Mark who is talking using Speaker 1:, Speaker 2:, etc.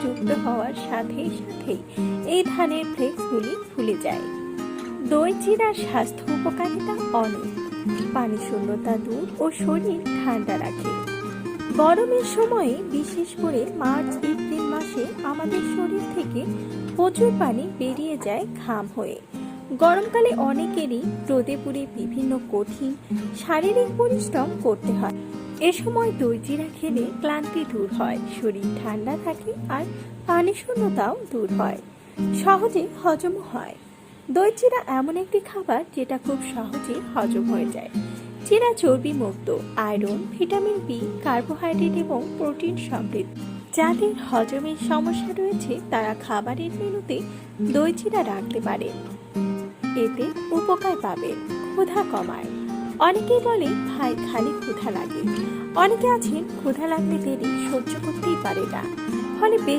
Speaker 1: যুক্ত হওয়ার সাথে সাথেই এই ধানের ফ্লেক্সগুলি ফুলে যায়। দই চিড়ার স্বাস্থ্য উপকারিতা অনেক। পানি শূন্যতা দূর ও শরীর ঠান্ডা রাখে। গরমের সময়ে বিশেষ করে মার্চ এপ্রিল মাসে আমাদের শরীর থেকে প্রচুর পানি বেরিয়ে যায় ঘাম হয়ে। গরমকালে অনেকেরই রোদে পুড়ে বিভিন্ন কঠিন শারীরিক পরিশ্রম করতে হয়। এ সময় দই চিড়া খেলে ক্লান্তি দূর হয়, শরীর ঠান্ডা থাকে আর পানি শূন্যতাও দূর হয়, সহজে হজম হয়। দই চিড়া এমন একটি খাবার যেটা খুব সহজে হজম হয়ে যায়। চিড়া চর্বি মুক্ত, আয়রন, ভিটামিন বি, কার্বোহাইড্রেট এবং প্রোটিন সমৃদ্ধ। যাদের হজমের সমস্যা রয়েছে তারা খাবারের মেনুতে দই চিড়া রাখতে পারেন, এতে উপকার পাবেন। ক্ষুধা কমায়। অনেকেই বলে ভাই খালি ক্ষুধা লাগে। অনেকে আছেন ক্ষুধা লাগলে দেরি সহ্য করতেই পারে না, ফলে